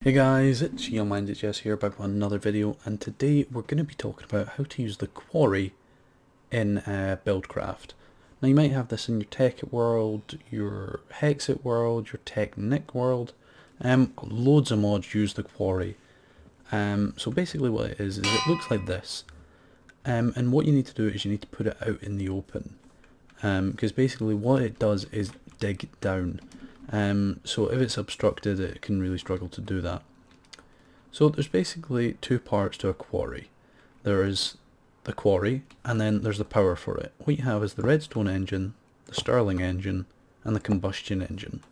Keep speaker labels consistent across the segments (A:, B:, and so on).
A: Hey guys, it's Jess here back with another video, and today we're going to be talking about how to use the Quarry in Buildcraft. Now you might have this in your Tekkit world, your Hexit world, your Technic world. Loads of mods use the Quarry. So basically what it is it looks like this. And what you need to do is you need to put it out in the open. Because basically what it does is dig down. So if it's obstructed, it can really struggle to do that. So there's basically two parts to a quarry. There is the quarry, and then there's the power for it. What you have is the redstone engine, the Stirling Engine, and the Combustion Engine.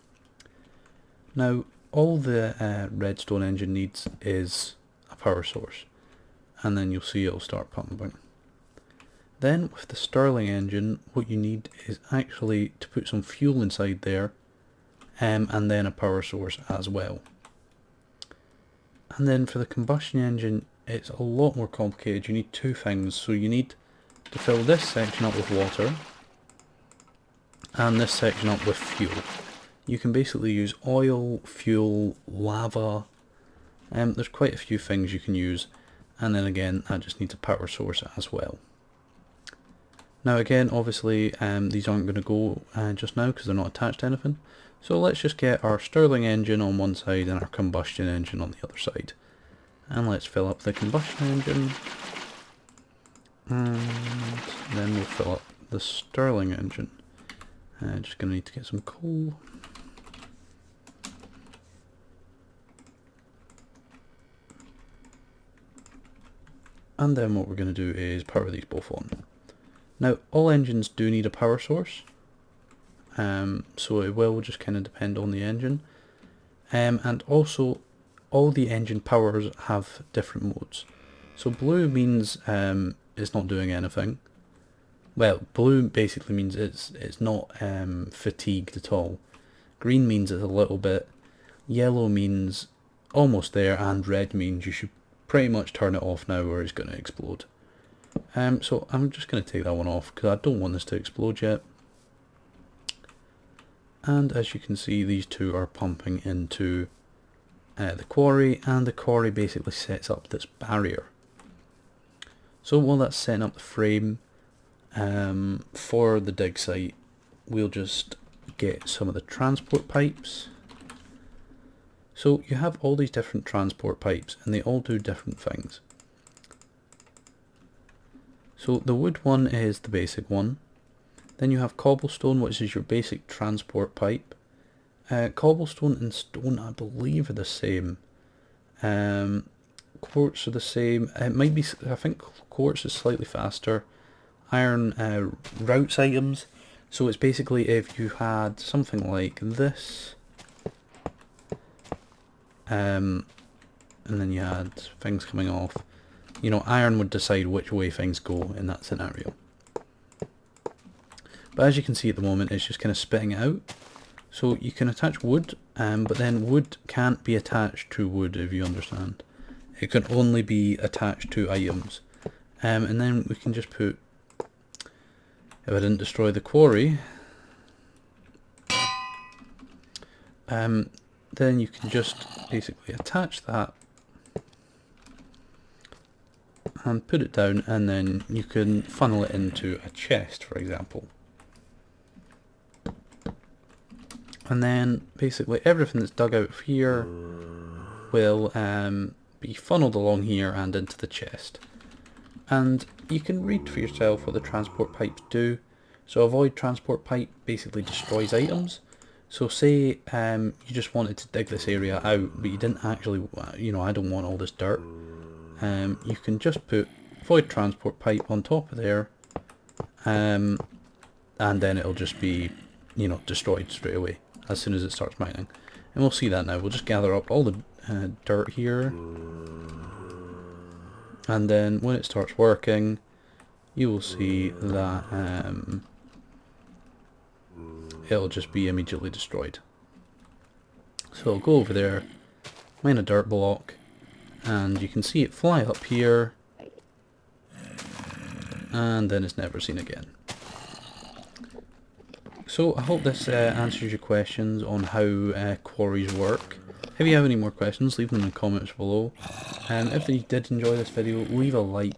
A: Now all the redstone engine needs is a power source, and then you'll see it'll start pumping. Then with the Stirling Engine, what you need is actually to put some fuel inside there, and then a power source as well. And then for the combustion engine, it's a lot more complicated. You need two things. So you need to fill this section up with water and this section up with fuel. You can basically use oil, fuel, lava. There's quite a few things you can use, and then again I just need a power source as well. Now again, obviously these aren't going to go just now because they're not attached to anything. So let's just get our Stirling Engine on one side and our Combustion Engine on the other side. And let's fill up the Combustion Engine. And then we'll fill up the Stirling Engine. Just going to need to get some coal. And then what we're going to do is power these both on. Now all engines do need a power source. So it will just kind of depend on the engine, and also all the engine powers have different modes. So blue means it's not doing anything. Well, blue basically means it's not fatigued at all. Green means it's a little bit. Yellow means almost there, and red means you should pretty much turn it off now or it's going to explode. So I'm just going to take that one off because I don't want this to explode yet. And as you can see, these two are pumping into the quarry, and the quarry basically sets up this barrier. So while that's setting up the frame for the dig site, we'll just get some of the transport pipes. So you have all these different transport pipes, and they all do different things. So the wood one is the basic one. Then you have cobblestone, which is your basic transport pipe. Cobblestone and stone, I believe, are the same. Quartz are the same. It might be, I think quartz is slightly faster. Iron routes items. So it's basically if you had something like this, and then you had things coming off. You know, iron would decide which way things go in that scenario. But as you can see at the moment, it's just kind of spitting it out. So you can attach wood, but then wood can't be attached to wood, if you understand. It can only be attached to items. And then we can just put, if I didn't destroy the quarry, then you can just basically attach that and put it down, and then you can funnel it into a chest, for example. And then basically everything that's dug out of here will be funneled along here and into the chest. And you can read for yourself what the transport pipes do. So a void transport pipe basically destroys items. So say you just wanted to dig this area out, but you didn't actually, you know, I don't want all this dirt. You can just put void transport pipe on top of there, and then it'll just be, you know, destroyed straight away as soon as it starts mining. And we'll see that now. We'll just gather up all the dirt here, and then when it starts working, you will see that it'll just be immediately destroyed. So I'll go over there, mine a dirt block, and you can see it fly up here, and then it's never seen again. So I hope this answers your questions on how quarries work. If you have any more questions, leave them in the comments below. If you did enjoy this video, leave a like.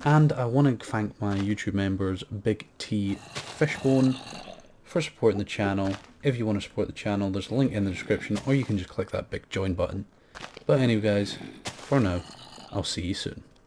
A: And I want to thank my YouTube members, Big T Fishbone, for supporting the channel. If you want to support the channel, there's a link in the description, or you can just click that big join button. But anyway guys, for now, I'll see you soon.